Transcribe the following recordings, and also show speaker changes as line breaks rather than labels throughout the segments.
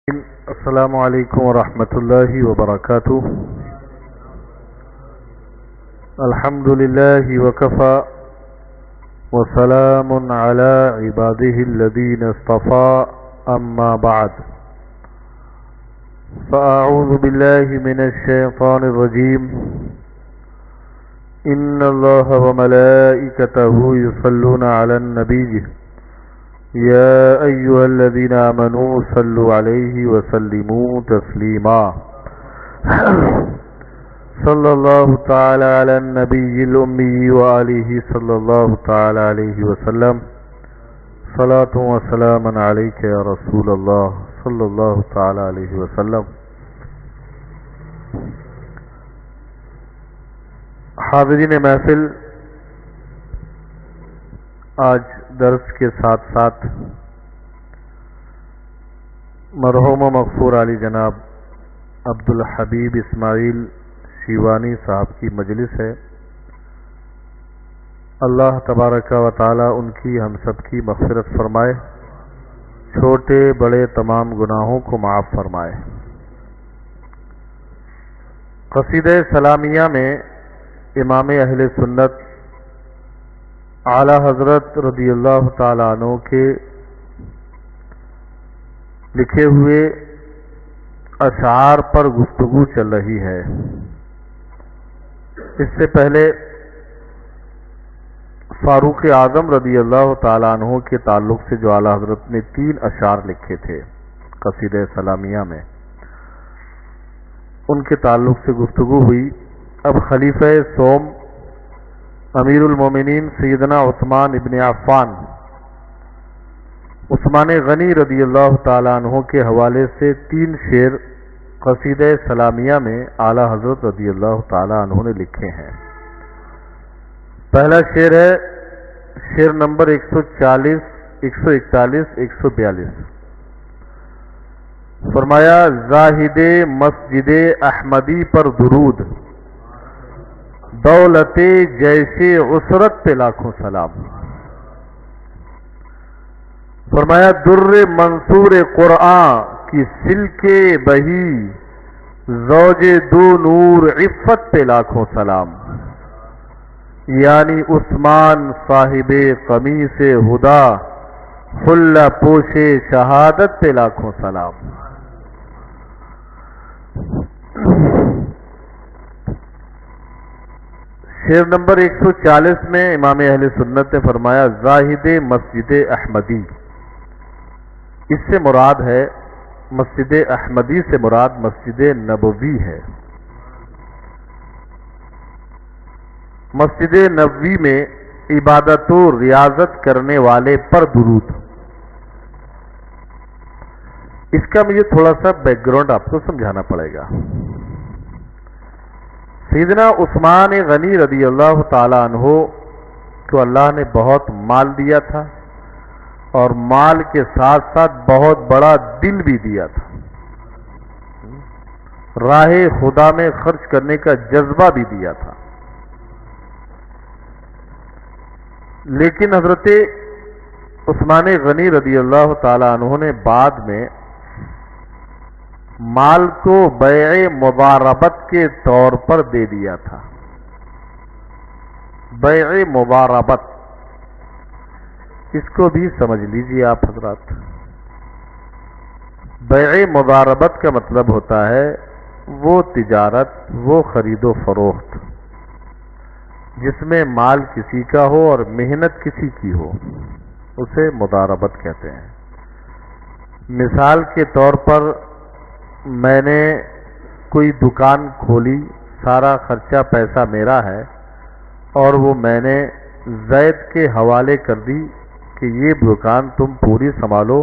السلام علیکم ورحمۃ اللہ وبرکاتہ. الحمد للہ وکفی وسلام علی عباده الذین اصطفى اما بعد فاعوذ باللہ من الشیطان الرجیم. ان اللہ وملائکته یصلون علی النبی یا ایہا الذین آمنوا صلوا علیہ وسلموا تسلیما. صلی اللہ تعالی علی النبی الامی وآلہ صلی اللہ تعالی علیہ وسلم. صلاۃ و سلام علیک یا رسول اللہ صلی اللہ تعالی علیہ وسلم. حاضرین محفل، آج درس کے ساتھ ساتھ مرحوم و مغفور علی جناب عبدالحبیب اسماعیل شیوانی صاحب کی مجلس ہے. اللہ تبارک و تعالی ان کی ہم سب کی مغفرت فرمائے، چھوٹے بڑے تمام گناہوں کو معاف فرمائے. قصیدہ سلامیہ میں امام اہل سنت اعلی حضرت رضی اللہ تعالی عنہ کے لکھے ہوئے اشعار پر گفتگو چل رہی ہے. اس سے پہلے فاروق اعظم رضی اللہ تعالی عنہ کے تعلق سے جو اعلی حضرت نے 3 اشعار لکھے تھے قصیدہ سلامیہ میں، ان کے تعلق سے گفتگو ہوئی. اب خلیفہ سوم امیر المومنین سیدنا عثمان ابن عفان عثمان غنی رضی اللہ تعالی عنہ کے حوالے سے 3 شعر قصیدہ سلامیہ میں اعلی حضرت رضی اللہ تعالی عنہ نے لکھے ہیں. پہلا شعر ہے شعر نمبر 140 141 142. فرمایا زاہد مسجد احمدی پر درود، دولت جیسے عسرت پہ لاکھوں سلام. فرمایا در منصور قرآن کی سلکے بہی، زوج دو نور عفت پہ لاکھوں سلام. یعنی عثمان صاحب قمیص ہدا، حلہ پوش شہادت پہ لاکھوں سلام. شعر نمبر 140 میں امام اہل سنت نے فرمایا زاہد مسجد احمدی. اس سے مراد ہے مسجد احمدی سے مراد مسجد نبوی ہے. مسجد نبوی میں عبادت و ریاضت کرنے والے پر درود. اس کا مجھے تھوڑا سا بیک گراؤنڈ آپ کو سمجھانا پڑے گا. سیدنا عثمان غنی رضی اللہ تعالی عنہ کو اللہ نے بہت مال دیا تھا اور مال کے ساتھ ساتھ بہت بڑا دل بھی دیا تھا. راہ خدا میں خرچ کرنے کا جذبہ بھی دیا تھا. لیکن حضرت عثمان غنی رضی اللہ تعالی عنہ نے بعد میں مال کو بیع مضاربت کے طور پر دے دیا تھا. بیع مضاربت، اس کو بھی سمجھ لیجیے آپ حضرات. بیع مضاربت کا مطلب ہوتا ہے وہ تجارت، وہ خرید و فروخت جس میں مال کسی کا ہو اور محنت کسی کی ہو، اسے مضاربت کہتے ہیں. مثال کے طور پر میں نے کوئی دکان کھولی، سارا خرچہ پیسہ میرا ہے اور وہ میں نے زید کے حوالے کر دی کہ یہ دکان تم پوری سنبھالو،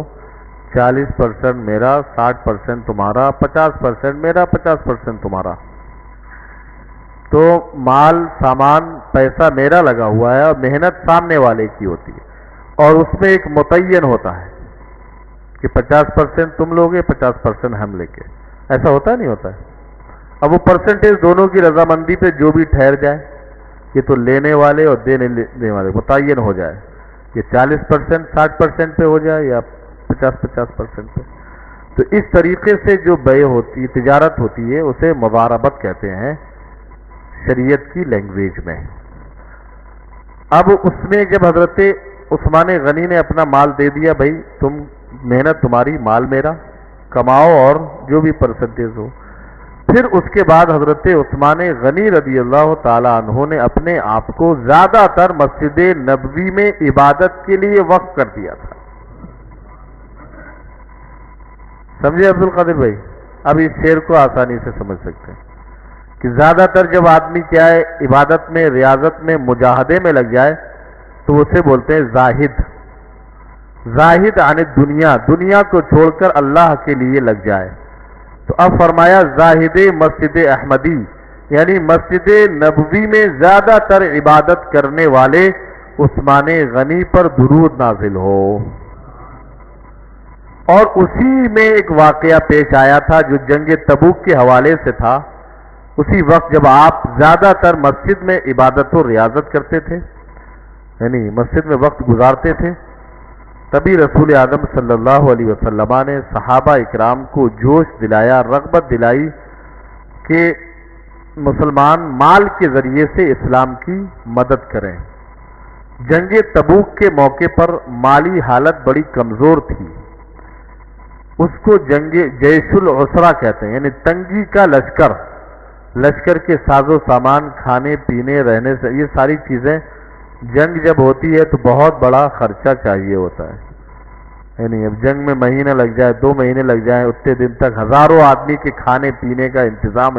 40% میرا، 60% تمہارا، 50% میرا، 50% تمہارا. تو مال سامان پیسہ میرا لگا ہوا ہے اور محنت سامنے والے کی ہوتی ہے، اور اس میں ایک متعین ہوتا ہے کہ 50% تم لوگے، 50% ہم لے کے. ایسا ہوتا نہیں ہوتا ہے. اب وہ پرسنٹیج دونوں کی رضامندی پہ جو بھی ٹھہر جائے، یہ تو لینے والے اور دینے والے متعین ہو جائے، یہ 40% 60% پہ ہو جائے یا 50% پہ. تو اس طریقے سے جو بیع ہوتی تجارت ہوتی ہے اسے مضاربت کہتے ہیں شریعت کی لینگویج میں۔ اب اس میں جب حضرت عثمان غنی نے اپنا مال دے دیا، بھائی تم محنت تمہاری مال میرا، کماؤ اور جو بھی پرسنٹیج ہو، پھر اس کے بعد حضرت عثمان غنی رضی اللہ تعالی عنہ نے اپنے آپ کو زیادہ تر مسجد نبوی میں عبادت کے لیے وقف کر دیا تھا۔ سمجھے عبد القادر بھائی؟ اب اس شعر کو آسانی سے سمجھ سکتے ہیں کہ زیادہ تر جب آدمی کیا ہے عبادت میں، ریاضت میں، مجاہدے میں لگ جائے تو اسے بولتے ہیں زاہد۔ زاہد عن الدنیا، دنیا کو چھوڑ کر اللہ کے لیے لگ جائے۔ تو اب فرمایا زاہد مسجد احمدی، یعنی مسجد نبوی میں زیادہ تر عبادت کرنے والے عثمان غنی پر درود نازل ہو۔ اور اسی میں ایک واقعہ پیش آیا تھا جو جنگ تبوک کے حوالے سے تھا۔ اسی وقت جب آپ زیادہ تر مسجد میں عبادت و ریاضت کرتے تھے، یعنی مسجد میں وقت گزارتے تھے، تبھی رسول اعظم صلی اللہ علیہ وسلم نے صحابہ اکرام کو جوش دلایا، رغبت دلائی کہ مسلمان مال کے ذریعے سے اسلام کی مدد کریں۔ جنگ تبوک کے موقع پر مالی حالت بڑی کمزور تھی، اس کو جنگ جیش العسرہ کہتے ہیں، یعنی تنگی کا لشکر۔ لشکر کے ساز و سامان، کھانے پینے، رہنے سے، یہ ساری چیزیں جنگ جب ہوتی ہے تو بہت بڑا خرچہ چاہیے ہوتا ہے، یعنی اب جنگ میں مہینہ لگ جائے، 2 مہینے لگ جائیں، اتنے دن تک ہزاروں آدمی کے کھانے پینے کا انتظام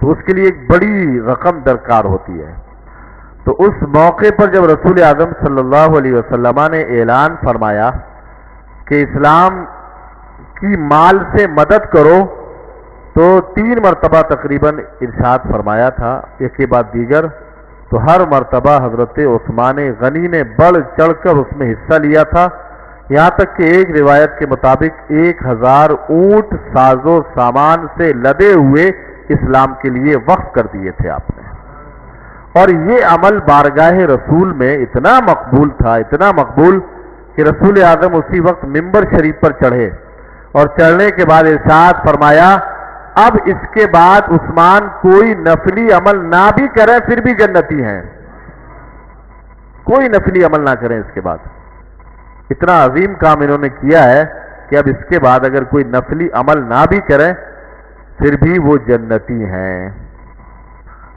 تو اس کے لیے ایک بڑی رقم درکار ہوتی ہے۔ تو اس موقع پر جب رسول اعظم صلی اللہ علیہ وسلم نے اعلان فرمایا کہ اسلام کی مال سے مدد کرو، تو 3 مرتبہ تقریباً ارشاد فرمایا تھا، ایک کے بعد دیگر۔ تو ہر مرتبہ حضرت عثمان غنی نے بڑھ چڑھ کر اس میں حصہ لیا تھا، یہاں تک کہ ایک روایت کے مطابق 1000 اونٹ ساز و سامان سے لدے ہوئے اسلام کے لیے وقف کر دیے تھے آپ نے۔ اور یہ عمل بارگاہ رسول میں اتنا مقبول تھا، اتنا مقبول کہ رسول اعظم اسی وقت منبر شریف پر چڑھے اور چڑھنے کے بعد ارشاد فرمایا، اب اس کے بعد عثمان کوئی نفلی عمل نہ بھی کرے پھر بھی جنتی ہیں، کوئی نفلی عمل نہ کریں اس کے بعد۔ اتنا عظیم کام انہوں نے کیا ہے کہ اب اس کے بعد اگر کوئی نفلی عمل نہ بھی کرے پھر بھی وہ جنتی ہیں۔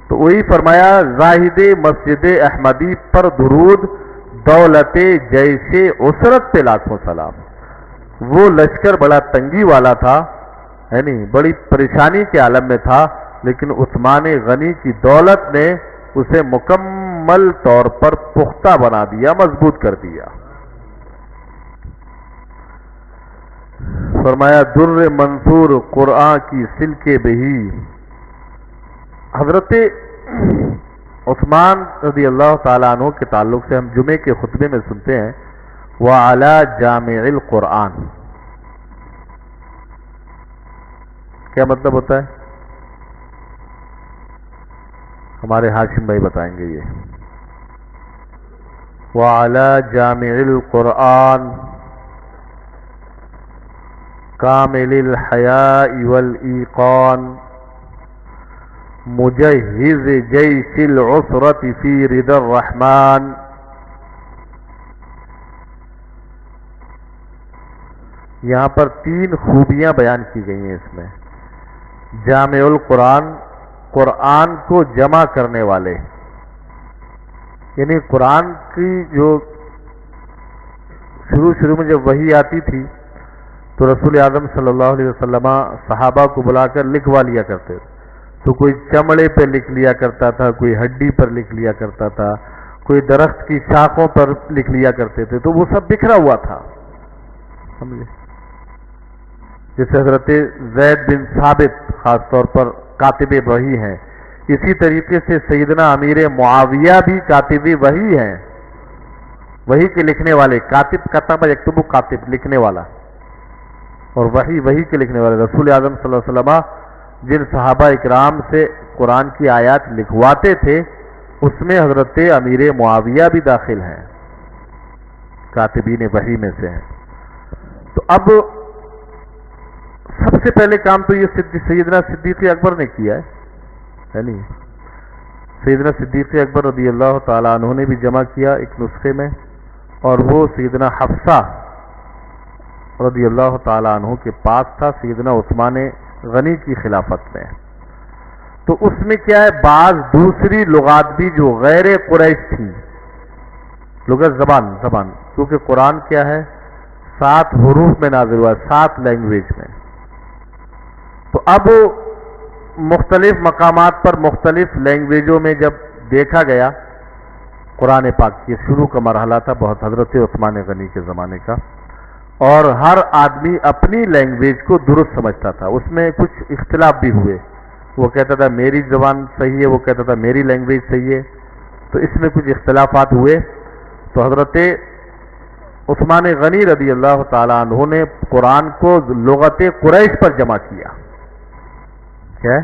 تو وہی فرمایا زاہد مسجد احمدی پر درود، دولت جیش عسرت پہ لاکھوں سلام۔ وہ لشکر بڑا تنگی والا تھا، یعنی بڑی پریشانی کے عالم میں تھا، لیکن عثمان غنی کی دولت نے اسے مکمل طور پر پختہ بنا دیا، مضبوط کر دیا۔ فرمایا در منصور قرآن کی سلکے بہی، حضرت عثمان رضی اللہ تعالیٰ عنہ کے تعلق سے ہم جمعے کے خطبے میں سنتے ہیں وَعَلَى جَامِعِ الْقُرْآنِ، کیا مطلب ہوتا ہے؟ ہمارے ہاشم بھائی بتائیں گے یہ۔ وَعَلَى جَامِعِ الْقُرْآنِ کامل الحیاء والایقان مجہز جیش العسرت فی رضا الرحمن۔ یہاں پر 3 خوبیاں بیان کی گئی ہیں اس میں۔ جامع القرآن، قرآن کو جمع کرنے والے، یعنی قرآن کی جو شروع میں جب وحی آتی تھی تو رسول اعظم صلی اللہ علیہ وسلم صحابہ کو بلا کر لکھوا لیا کرتے تھے، تو کوئی چمڑے پہ لکھ لیا کرتا تھا، کوئی ہڈی پر لکھ لیا کرتا تھا، کوئی درخت کی شاخوں پر لکھ لیا کرتے تھے، تو وہ سب بکھرا ہوا تھا، سمجھے؟ جیسے حضرت زید بن ثابت خاص طور پر کاتب وحی ہیں، اسی طریقے سے سیدنا امیر معاویہ بھی کاتب وحی ہیں، وحی کے لکھنے والے، کاتب کتب یکتب کاتب، لکھنے والا، اور وحی کے لکھنے والے رسول اعظم صلی اللہ علیہ وسلم جن صحابہ اکرام سے قرآن کی آیات لکھواتے تھے اس میں حضرت امیر معاویہ بھی داخل ہیں، کاتبین وحی میں سے ہیں۔ تو اب سب سے پہلے کام تو یہ سیدنا صدیق اکبر نے کیا ہے نہیں؟ سیدنا صدیق اکبر رضی اللہ تعالیٰ عنہ نے بھی جمع کیا ایک نسخے میں، اور وہ سیدنا حفصہ رضی اللہ تعالیٰ عنہ کے پاس تھا سیدنا عثمان غنی کی خلافت میں۔ تو اس میں کیا ہے، بعض دوسری لغات بھی جو غیر قریش تھی، لغت زبان کیونکہ قرآن کیا ہے 7 حروف میں نازل ہوا ہے، 7 لینگویج میں۔ تو اب مختلف مقامات پر مختلف لینگویجوں میں جب دیکھا گیا، قرآن پاک کے شروع کا مرحلہ تھا بہت حضرت عثمان غنی کے زمانے کا، اور ہر آدمی اپنی لینگویج کو درست سمجھتا تھا، اس میں کچھ اختلاف بھی ہوئے، وہ کہتا تھا میری زبان صحیح ہے، وہ کہتا تھا میری لینگویج صحیح ہے، تو اس میں کچھ اختلافات ہوئے۔ تو حضرت عثمان غنی رضی اللہ تعالیٰ عنہ نے قرآن کو لغت قریش پر جمع کیا، کیا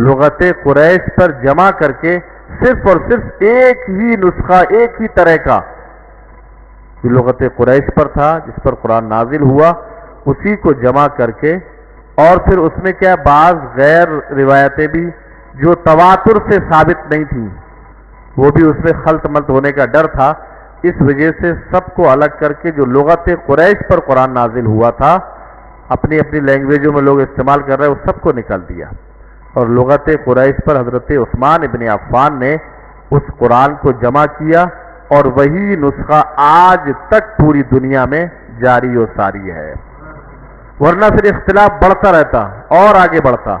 لغت قریش پر جمع کر کے صرف اور صرف ایک ہی نسخہ، ایک ہی طرح کا جو لغت قریش پر تھا جس پر قرآن نازل ہوا، اسی کو جمع کر کے، اور پھر اس میں کیا بعض غیر روایتیں بھی جو تواتر سے ثابت نہیں تھیں، وہ بھی اس میں خلط ملط ہونے کا ڈر تھا، اس وجہ سے سب کو الگ کر کے جو لغت قریش پر قرآن نازل ہوا تھا اپنی اپنی لینگویجوں میں لوگ استعمال کر رہے ہیں، وہ سب کو نکال دیا، اور لغت قریش پر حضرت عثمان ابن عفان نے اس قرآن کو جمع کیا، اور وہی نسخہ آج تک پوری دنیا میں جاری و ساری ہے، ورنہ پھر اختلاف بڑھتا رہتا اور آگے بڑھتا۔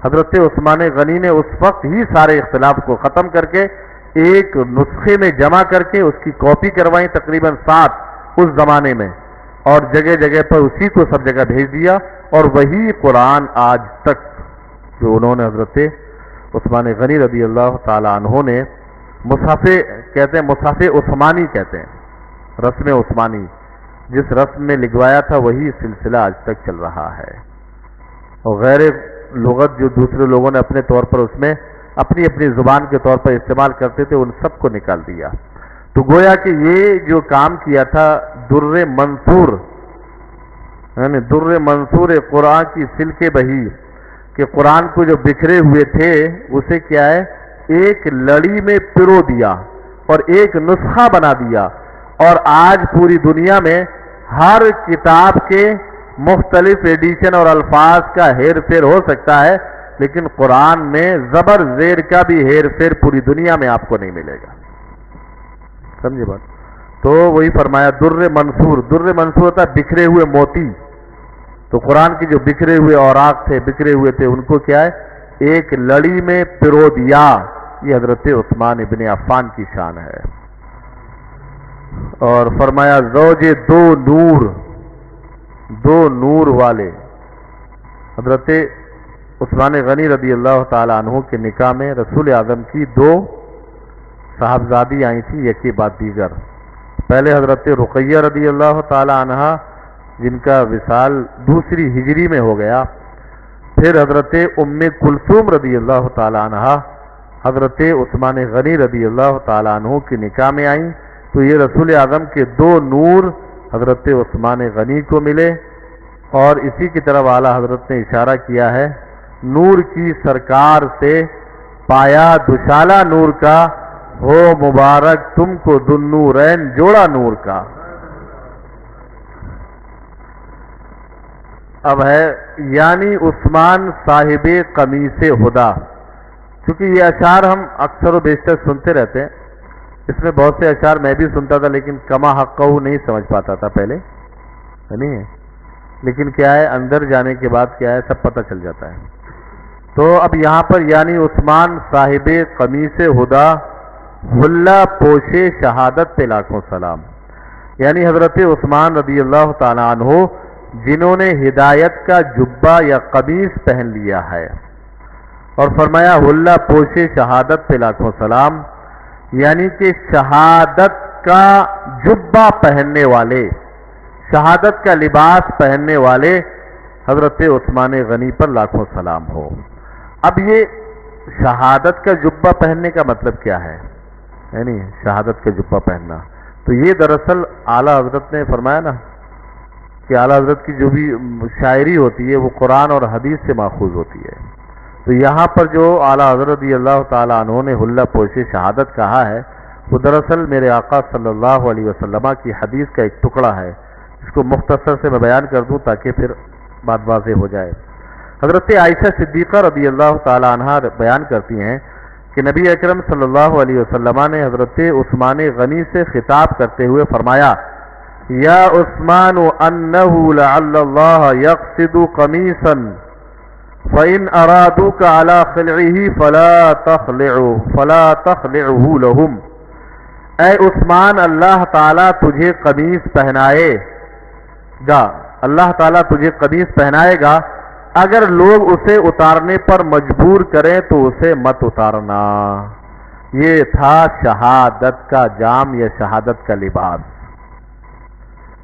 حضرت عثمان غنی نے اس وقت ہی سارے اختلاف کو ختم کر کے ایک نسخے میں جمع کر کے اس کی کاپی کروائیں تقریباً 7 اس زمانے میں، اور جگہ جگہ پر اسی کو سب جگہ بھیج دیا، اور وہی قرآن آج تک جو انہوں نے حضرت عثمان غنی رضی اللہ تعالی عنہ نے مصحف کہتے ہیں، مصحف عثمانی کہتے ہیں، رسم عثمانی، جس رسم میں لکھوایا تھا وہی سلسلہ آج تک چل رہا ہے، اور غیر لغت جو دوسرے لوگوں نے اپنے طور پر اس میں اپنی اپنی زبان کے طور پر استعمال کرتے تھے ان سب کو نکال دیا۔ تو گویا کہ یہ جو کام کیا تھا در منصور، یعنی در منصور قرآن کی سلک بہی، کہ قرآن کو جو بکھرے ہوئے تھے اسے کیا ہے ایک لڑی میں پرو دیا اور ایک نسخہ بنا دیا، اور آج پوری دنیا میں ہر کتاب کے مختلف ایڈیشن اور الفاظ کا ہیر پھیر ہو سکتا ہے، لیکن قرآن میں زبر زیر کا بھی ہیر پھیر پوری دنیا میں آپ کو نہیں ملے گا، سمجھے بات؟ تو وہی فرمایا در منصور ہوتا ہے بکھرے ہوئے موتی، تو قرآن کے جو بکھرے ہوئے اوراق تھے، بکھرے ہوئے تھے، ان کو کیا ہے ایک لڑی میں پرو دیا۔ یہ حضرت عثمان ابن عفان کی شان ہے۔ اور فرمایا زوج دو نور والے، حضرت عثمان غنی رضی اللہ تعالی عنہ کے نکاح میں رسول اعظم کی 2 صاحبزادی آئی تھی، یکی بعد دیگر۔ پہلے حضرت رقیہ رضی اللہ تعالی عنہ جن کا وصال 2 ہجری میں ہو گیا، پھر حضرت ام کلثوم رضی اللہ تعالی عنہ حضرت عثمان غنی رضی اللہ تعالی عنہ کے نکاح میں آئیں، تو یہ رسول اعظم کے 2 نور حضرت عثمان غنی کو ملے، اور اسی کی طرف اعلیٰ حضرت نے اشارہ کیا ہے، نور کی سرکار سے پایا دشالہ نور کا، ہو مبارک تم کو دنورین جوڑا نور کا۔ اب ہے یعنی عثمان صاحب قمیص ہدا، چونکہ یہ اشعار ہم اکثر و بیشتر سنتے رہتے ہیں، اس میں بہت سے اشعار میں بھی سنتا تھا لیکن کما حقہ نہیں سمجھ پاتا تھا پہلے، نہیں ہے، لیکن کیا ہے اندر جانے کے بعد کیا ہے سب پتہ چل جاتا ہے۔ تو اب یہاں پر یعنی عثمان صاحب قمیص ہدا حلہ پوش شہادت پہ لاکھوں سلام، یعنی حضرت عثمان رضی اللہ تعالی عنہ جنہوں نے ہدایت کا جبہ یا قمیص پہن لیا ہے، اور فرمایا حلہ پوش شہادت پہ لاکھوں سلام، یعنی کہ شہادت کا جبہ پہننے والے، شہادت کا لباس پہننے والے حضرت عثمان غنی پر لاکھوں سلام ہو۔ اب یہ شہادت کا جبہ پہننے کا مطلب کیا ہے، یعنی شہادت کا جبہ پہننا، تو یہ دراصل اعلیٰ حضرت نے فرمایا نا کہ اعلیٰ حضرت کی جو بھی شاعری ہوتی ہے وہ قرآن اور حدیث سے ماخوذ ہوتی ہے. تو یہاں پر جو اعلیٰ حضرت رضی اللہ تعالیٰ عنہ نے حلہ پوش شہادت کہا ہے وہ دراصل میرے آقا صلی اللہ علیہ وسلم کی حدیث کا ایک ٹکڑا ہے. اس کو مختصر سے میں بیان کر دوں تاکہ پھر بات واضح ہو جائے. حضرت عائشہ صدیقہ رضی اللہ تعالیٰ عنہ بیان کرتی ہیں کہ نبی اکرم صلی اللہ علیہ وسلم نے حضرت عثمان غنی سے خطاب کرتے ہوئے فرمایا یا عثمان انه لعل الله يقصد قميصا فإن أرادوك على خلعه فلا تخلعه لهم. اے عثمان اللہ تعالیٰ تجھے قمیص پہنائے گا، اللہ تعالیٰ تجھے قمیص پہنائے گا، اگر لوگ اسے اتارنے پر مجبور کریں تو اسے مت اتارنا. یہ تھا شہادت کا جام یا شہادت کا لباس.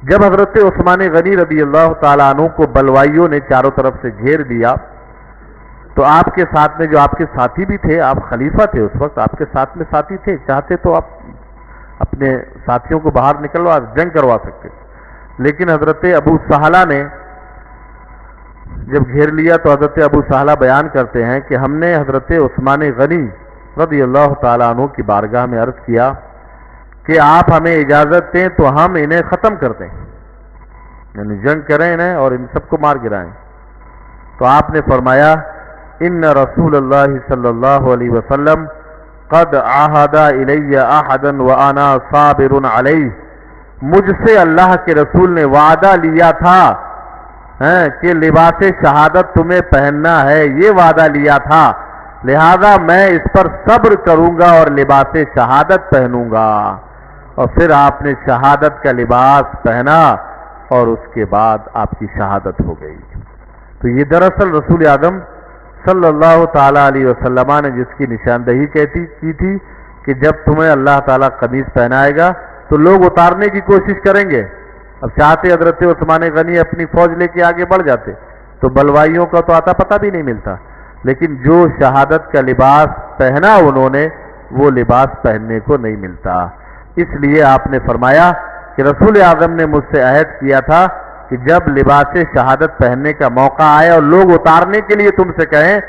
جب حضرت عثمان غنی رضی اللہ تعالیٰ عنہ کو بلوائیوں نے چاروں طرف سے گھیر دیا تو آپ کے ساتھ میں جو آپ کے ساتھی بھی تھے، آپ خلیفہ تھے اس وقت، آپ کے ساتھ میں ساتھی تھے، چاہتے تو آپ اپنے ساتھیوں کو باہر نکلوا جنگ کروا سکتے، لیکن حضرت ابو سہلہ نے جب گھیر لیا تو حضرت ابو سہلہ بیان کرتے ہیں کہ ہم نے حضرت عثمان غنی رضی اللہ تعالیٰ عنہ کی بارگاہ میں عرض کیا کہ آپ ہمیں اجازت دیں تو ہم انہیں ختم کر دیں، یعنی جنگ کریں انہیں اور ان سب کو مار گرائیں. تو آپ نے فرمایا ان رسول اللہ صلی اللہ علیہ وسلم قد عہد الی احدا وانا صابر علیہ. مجھ سے اللہ کے رسول نے وعدہ لیا تھا کہ لباس شہادت تمہیں پہننا ہے، یہ وعدہ لیا تھا، لہذا میں اس پر صبر کروں گا اور لباس شہادت پہنوں گا. اور پھر آپ نے شہادت کا لباس پہنا اور اس کے بعد آپ کی شہادت ہو گئی. تو یہ دراصل رسول اعظم صلی اللہ تعالیٰ علیہ وسلم نے جس کی نشاندہی کی تھی کہ جب تمہیں اللہ تعالیٰ قمیص پہنائے گا تو لوگ اتارنے کی کوشش کریں گے. اب چاہتے حضرت عثمان غنی اپنی فوج لے کے آگے بڑھ جاتے تو بلوائیوں کا تو آتا پتہ بھی نہیں ملتا، لیکن جو شہادت کا لباس پہنا انہوں نے وہ لباس پہننے کو نہیں ملتا. اس لیے آپ نے فرمایا کہ رسول اعظم نے مجھ سے عہد کیا تھا کہ جب لباس شہادت پہننے کا موقع آئے اور لوگ اتارنے کے لیے تم سے کہیں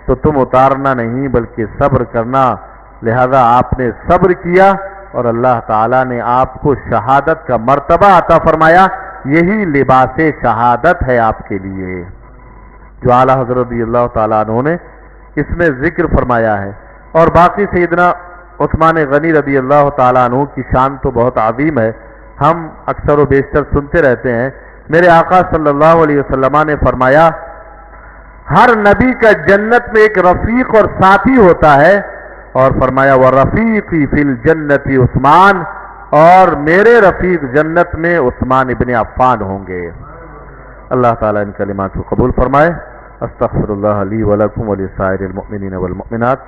تو تم اتارنا نہیں بلکہ صبر کرنا. لہذا آپ نے صبر کیا اور اللہ تعالیٰ نے آپ کو شہادت کا مرتبہ عطا فرمایا. یہی لباس شہادت ہے آپ کے لیے جو اعلیٰ حضرت رضی اللہ تعالیٰ عنہ نے اس میں ذکر فرمایا ہے. اور باقی سیدنا عثمان غنی رضی اللہ تعالیٰ عنہ کی شان تو بہت عظیم ہے، ہم اکثر و بیشتر سنتے رہتے ہیں. میرے آقا صلی اللہ علیہ وسلم نے فرمایا ہر نبی کا جنت میں ایک رفیق اور ساتھی ہوتا ہے، اور فرمایا وَرَفِيقِي فِي الْجَنَّةِ عثمان، اور میرے رفیق جنت میں عثمان ابن عفان ہوں گے. اللہ تعالیٰ ان کلمات کو قبول فرمائے. استغفر اللہ لی ولکم ولسائر المؤمنین والمؤمنات.